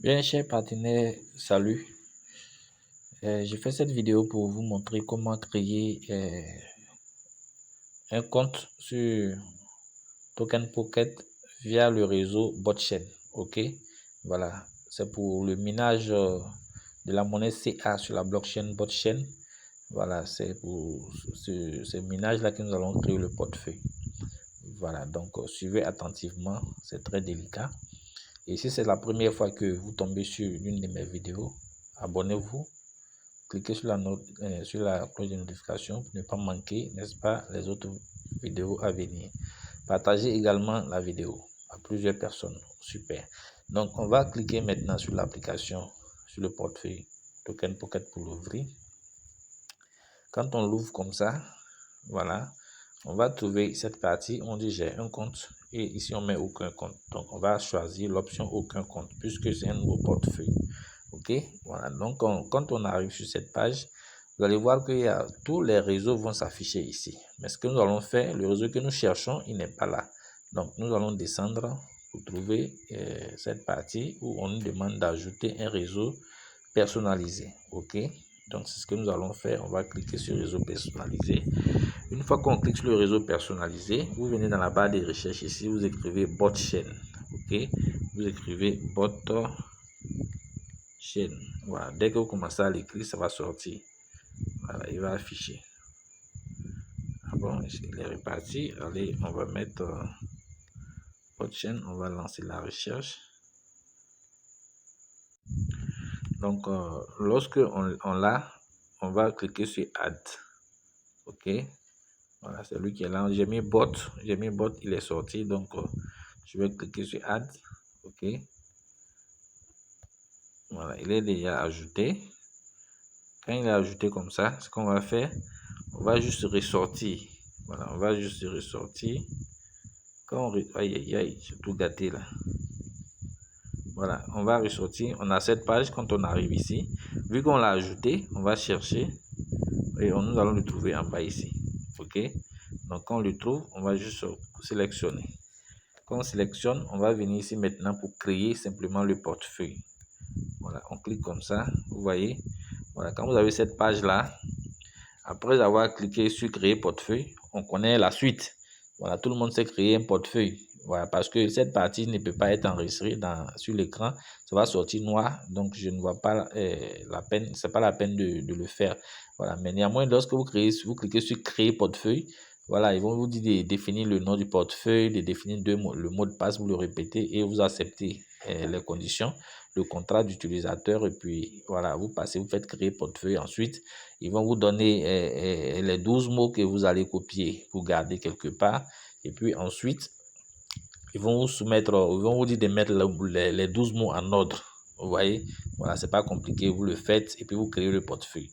Bien, chers partenaires, salut. Je fais cette vidéo pour vous montrer comment créer un compte sur Token Pocket via le réseau Botchain. Ok, voilà, c'est pour le minage de la monnaie CA sur la blockchain Botchain. Voilà, c'est pour ce minage-là que nous allons créer le portefeuille. Voilà, donc suivez attentivement, c'est très délicat. Et si c'est la première fois que vous tombez sur l'une de mes vidéos, abonnez-vous. Cliquez sur la cloche de notification pour ne pas manquer, n'est-ce pas, les autres vidéos à venir. Partagez également la vidéo à plusieurs personnes. Super. Donc, on va cliquer maintenant sur l'application, sur le portefeuille Token Pocket pour l'ouvrir. Quand on l'ouvre comme ça, voilà, on va trouver cette partie. On dit j'ai un compte et ici on met aucun compte. Donc, on va choisir l'option aucun compte puisque c'est un nouveau portefeuille. Ok, voilà, donc quand on arrive sur cette page, vous allez voir qu'il y a tous les réseaux vont s'afficher ici. Mais ce que nous allons faire, le réseau que nous cherchons, il n'est pas là. Donc nous allons descendre pour trouver cette partie où on nous demande d'ajouter un réseau personnalisé. Ok, donc c'est ce que nous allons faire. On va cliquer sur réseau personnalisé. Une fois qu'on clique sur le réseau personnalisé, vous venez dans la barre de recherche ici, vous écrivez Botchain. Ok, vous écrivez Botchain. Voilà, dès que vous commencez à l'écrire, ça va sortir. Voilà, il va afficher. Ah bon, il est reparti. Allez, on va mettre Botchain, on va lancer la recherche. Donc, lorsque on l'a, on va cliquer sur Add. Ok, voilà, c'est lui qui est là. J'ai mis bot, il est sorti. Donc, je vais cliquer sur Add. Ok, voilà, il est déjà ajouté. Quand il est ajouté comme ça, ce qu'on va faire, on va juste ressortir. Voilà, on va juste ressortir. Quand on... Aïe, aïe, aïe, j'ai tout gâté là. Voilà, on va ressortir. On a cette page quand on arrive ici. Vu qu'on l'a ajouté, on va chercher et nous allons le trouver en bas ici. Ok, donc quand on le trouve, on va juste sélectionner. Quand on sélectionne, on va venir ici maintenant pour créer simplement le portefeuille. Voilà, on clique comme ça, vous voyez. Voilà, quand vous avez cette page là, après avoir cliqué sur créer portefeuille, on connaît la suite. Voilà, tout le monde sait créer un portefeuille. Voilà, parce que cette partie ne peut pas être enregistrée sur l'écran. Ça va sortir noir. Donc, je ne vois pas la peine. C'est pas la peine de le faire. Voilà, mais néanmoins, lorsque vous cliquez sur créer portefeuille. Voilà, ils vont vous dire de définir le nom du portefeuille, de définir le mot de passe, vous le répétez et vous acceptez les conditions, le contrat d'utilisateur et puis voilà, vous passez, vous faites créer portefeuille. Ensuite, ils vont vous donner les 12 mots que vous allez copier pour garder quelque part. Et puis ensuite, ils vont vous soumettre, ils vont vous dire de mettre les 12 mots en ordre. Vous voyez, voilà, c'est pas compliqué, vous le faites et puis vous créez le portefeuille.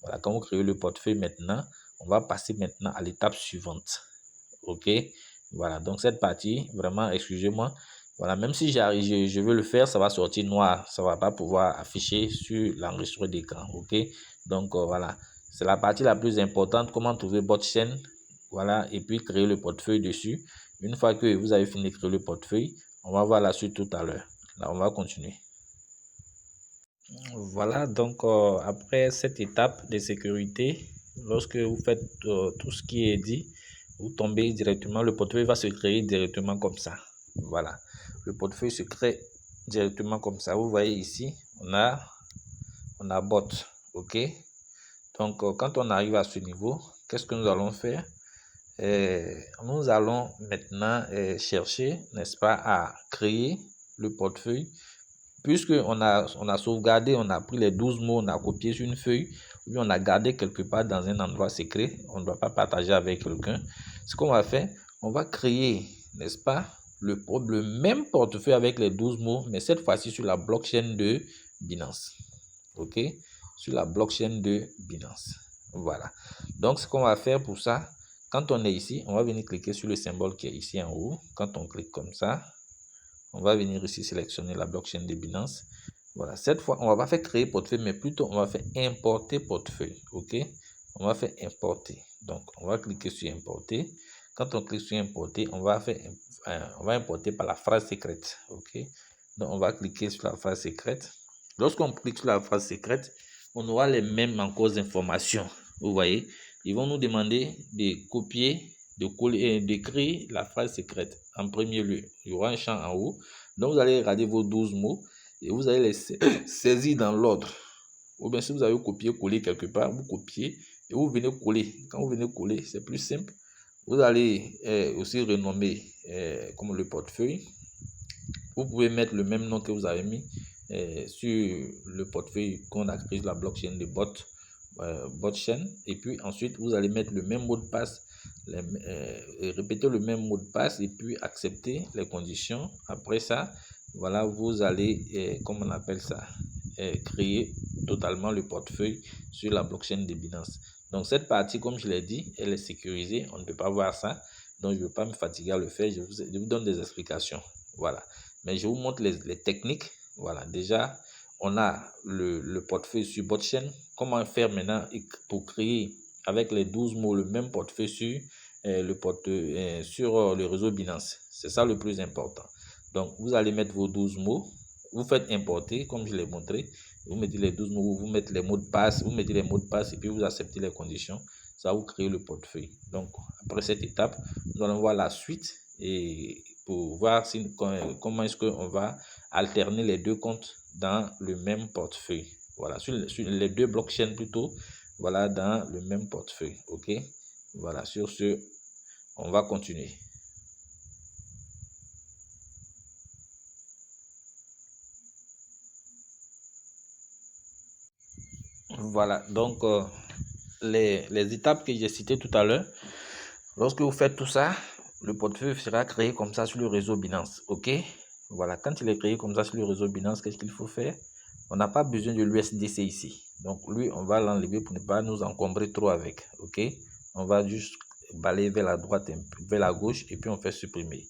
Voilà, quand vous créez le portefeuille maintenant, on va passer maintenant à l'étape suivante. Ok, voilà, donc cette partie, vraiment, excusez-moi, voilà, même si je veux le faire, ça va sortir noir, ça va pas pouvoir afficher sur l'enregistreur d'écran. Ok, donc voilà, c'est la partie la plus importante, comment trouver Botchain, voilà, et puis créer le portefeuille dessus. Une fois que vous avez fini de créer le portefeuille, on va voir la suite tout à l'heure. Là, on va continuer. Voilà, donc après cette étape de sécurité, lorsque vous faites tout ce qui est dit, vous tombez directement, le portefeuille va se créer directement comme ça. Voilà, le portefeuille se crée directement comme ça. Vous voyez ici, on a bot, ok. Donc quand on arrive à ce niveau, qu'est-ce que nous allons faire? Nous allons maintenant chercher, n'est-ce pas, à créer le portefeuille. Puisque on a sauvegardé, on a pris les 12 mots, on a copié sur une feuille, puis on a gardé quelque part dans un endroit secret, on ne doit pas partager avec quelqu'un. Ce qu'on va faire, on va créer, n'est-ce pas, le même portefeuille avec les 12 mots, mais cette fois-ci sur la blockchain de Binance. Ok, sur la blockchain de Binance. Voilà. Donc, ce qu'on va faire pour ça, quand on est ici, on va venir cliquer sur le symbole qui est ici en haut. Quand on clique comme ça, on va venir ici sélectionner la blockchain de Binance. Voilà, cette fois, on va pas faire créer portefeuille, mais plutôt on va faire importer portefeuille. Ok, on va faire importer. Donc, on va cliquer sur importer. Quand on clique sur importer, on va importer par la phrase secrète. Ok, Donc, on va cliquer sur la phrase secrète. Lorsqu'on clique sur la phrase secrète, on aura les mêmes encore informations. Vous voyez, ils vont nous demander de copier, de coller et d'écrire la phrase secrète en premier lieu. Il y aura un champ en haut. Donc, vous allez regarder vos 12 mots et vous allez les saisir dans l'ordre. Ou bien si vous avez copié, collé quelque part, vous copiez et vous venez coller. Quand vous venez coller, c'est plus simple. Vous allez aussi renommer comme le portefeuille. Vous pouvez mettre le même nom que vous avez mis sur le portefeuille qu'on a créé sur la blockchain de botchain. Et puis ensuite, vous allez mettre le même mot de passe, répéter le même mot de passe et puis accepter les conditions. Après ça, voilà, vous allez, comment on appelle ça, créer totalement le portefeuille sur la blockchain de Binance. Donc cette partie, comme je l'ai dit, elle est sécurisée. On ne peut pas voir ça. Donc je ne veux pas me fatiguer à le faire. Je vous donne des explications. Voilà. Mais je vous montre les techniques. Voilà. Déjà, on a le portefeuille sur botchain. Comment faire maintenant pour créer avec les 12 mots le même portefeuille sur sur le réseau Binance. C'est ça le plus important. Donc, vous allez mettre vos 12 mots. Vous faites importer, comme je l'ai montré. Vous mettez les 12 mots, vous mettez les mots de passe, vous mettez les mots de passe et puis vous acceptez les conditions. Ça va vous créer le portefeuille. Donc, après cette étape, nous allons voir la suite et pour voir comment est-ce qu'on va alterner les deux comptes dans le même portefeuille. Voilà, sur les deux blockchains plutôt, voilà, dans le même portefeuille. OK? Voilà, sur ce, on va continuer. Voilà, donc les étapes que j'ai citées tout à l'heure, lorsque vous faites tout ça, le portefeuille sera créé comme ça sur le réseau Binance. OK? Voilà, quand il est créé comme ça sur le réseau Binance, qu'est-ce qu'il faut faire? On n'a pas besoin de l'USDC ici. Donc lui, on va l'enlever pour ne pas nous encombrer trop avec. OK? On va juste balayer vers la droite, vers la gauche et puis on fait supprimer.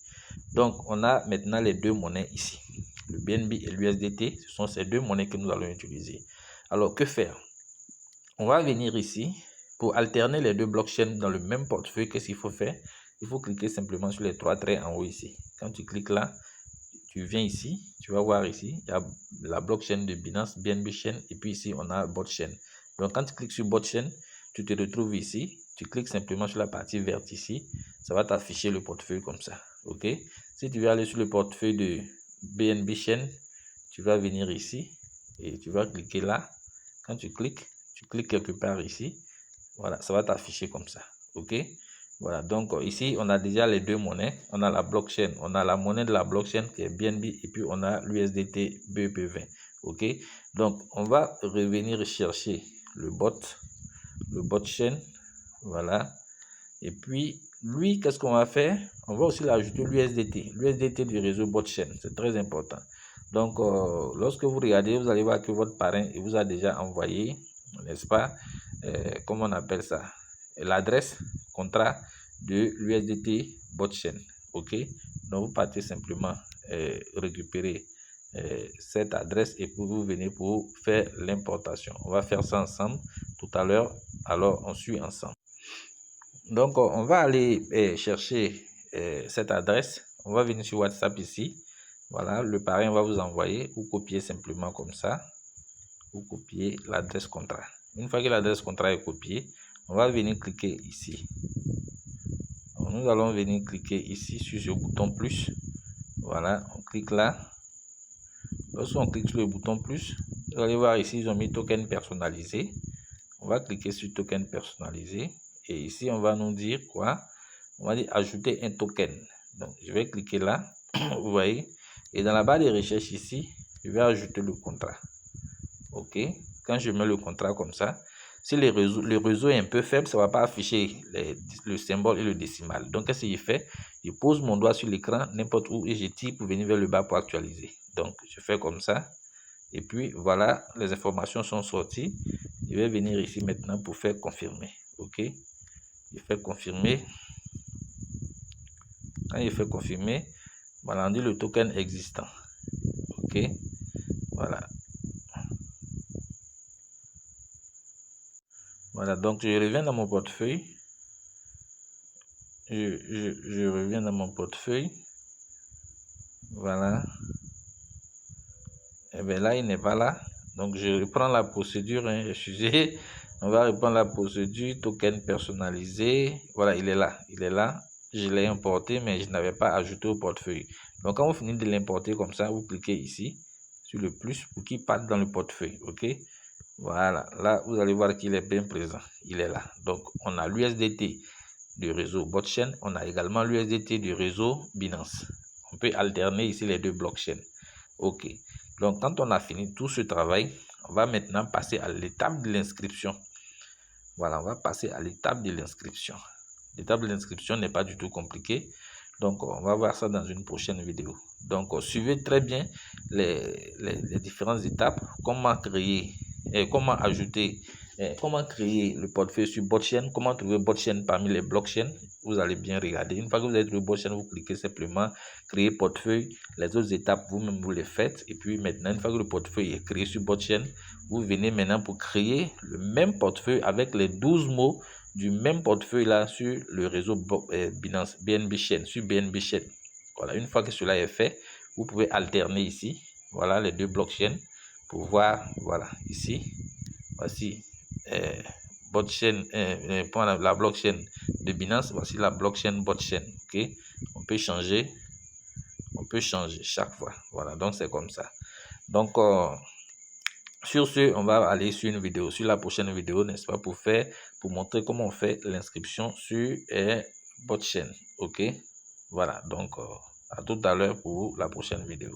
Donc on a maintenant les deux monnaies ici. Le BNB et l'USDT, ce sont ces deux monnaies que nous allons utiliser. Alors que faire? On va venir ici pour alterner les deux blockchains dans le même portefeuille. Qu'est-ce qu'il faut faire? Il faut cliquer simplement sur les trois traits en haut ici. Quand tu cliques là, tu viens ici, tu vas voir ici, il y a la blockchain de Binance, BNB Chain, et puis ici, on a botchain. Donc, quand tu cliques sur botchain, tu te retrouves ici, tu cliques simplement sur la partie verte ici, ça va t'afficher le portefeuille comme ça. OK? Si tu veux aller sur le portefeuille de BNB Chain, tu vas venir ici et tu vas cliquer là. Quand tu cliques quelque part ici, voilà, ça va t'afficher comme ça. OK? Voilà, donc ici, on a déjà les deux monnaies. On a la blockchain, on a la monnaie de la blockchain qui est BNB et puis on a l'USDT BEP20. OK? Donc, on va revenir chercher le botchain. Voilà. Et puis, lui, qu'est-ce qu'on va faire? On va aussi l'ajouter l'USDT du réseau botchain. C'est très important. Donc, lorsque vous regardez, vous allez voir que votre parrain vous a déjà envoyé, n'est-ce pas? Comment on appelle ça? L'adresse contrat de l'USDT botchain. OK? Donc, vous partez simplement récupérer cette adresse et puis vous venez pour faire l'importation. On va faire ça ensemble tout à l'heure. Alors, on suit ensemble. Donc, on va aller chercher cette adresse. On va venir sur WhatsApp ici. Voilà, le parrain va vous envoyer. Vous copiez simplement comme ça. Vous copiez l'adresse contrat. Une fois que l'adresse contrat est copiée, on va venir cliquer ici. Donc, nous allons venir cliquer ici sur ce bouton plus. Voilà, on clique là. Lorsqu'on clique sur le bouton plus, vous allez voir ici, ils ont mis token personnalisé. On va cliquer sur token personnalisé. Et ici, on va nous dire quoi? On va dire ajouter un token. Donc, je vais cliquer là. Vous voyez? Et dans la barre de recherche ici, je vais ajouter le contrat. OK? Quand je mets le contrat comme ça, si le réseau est un peu faible, ça ne va pas afficher le symbole et le décimal. Donc, qu'est-ce qu'il fait? Je pose mon doigt sur l'écran, n'importe où, et je tire pour venir vers le bas pour actualiser. Donc, je fais comme ça. Et puis, voilà, les informations sont sorties. Je vais venir ici maintenant pour faire confirmer. OK? Je fais confirmer. Quand il fait confirmer, voilà, on dit le token existant. OK? Voilà. Voilà, donc je reviens dans mon portefeuille. Je reviens dans mon portefeuille. Voilà. Eh bien là, il n'est pas là. Donc, je reprends la procédure, hein, excusez. On va reprendre la procédure, token personnalisé. Voilà, il est là. Il est là. Je l'ai importé, mais je n'avais pas ajouté au portefeuille. Donc, quand vous finissez de l'importer comme ça, vous cliquez ici sur le plus pour qu'il parte dans le portefeuille. OK? Voilà. Là, vous allez voir qu'il est bien présent. Il est là. Donc, on a l'USDT du réseau Botchain. On a également l'USDT du réseau Binance. On peut alterner ici les deux blockchains. OK. Donc, quand on a fini tout ce travail, on va maintenant passer à l'étape de l'inscription. Voilà, on va passer à l'étape de l'inscription. L'étape de l'inscription n'est pas du tout compliquée. Donc, on va voir ça dans une prochaine vidéo. Donc, suivez très bien les différentes étapes. Comment créer et comment ajouter, comment créer le portefeuille sur Botchain, comment trouver Botchain parmi les blockchains. Vous allez bien regarder. Une fois que vous avez trouvé Botchain, vous cliquez simplement créer portefeuille. Les autres étapes, vous-même, vous les faites. Et puis maintenant, une fois que le portefeuille est créé sur Botchain, vous venez maintenant pour créer le même portefeuille avec les 12 mots du même portefeuille là sur le réseau Binance, BNB Chain, sur BNB Chain. Voilà, une fois que cela est fait, vous pouvez alterner ici, voilà les deux blockchains pour voir, voilà, ici, voici Botchain, la blockchain de Binance, voici la blockchain Botchain, ok, on peut changer chaque fois, voilà, donc c'est comme ça. Donc, sur ce, on va aller sur une vidéo, sur la prochaine vidéo, n'est-ce pas, pour montrer comment on fait l'inscription sur Botchain. Ok, voilà, donc à tout à l'heure pour la prochaine vidéo.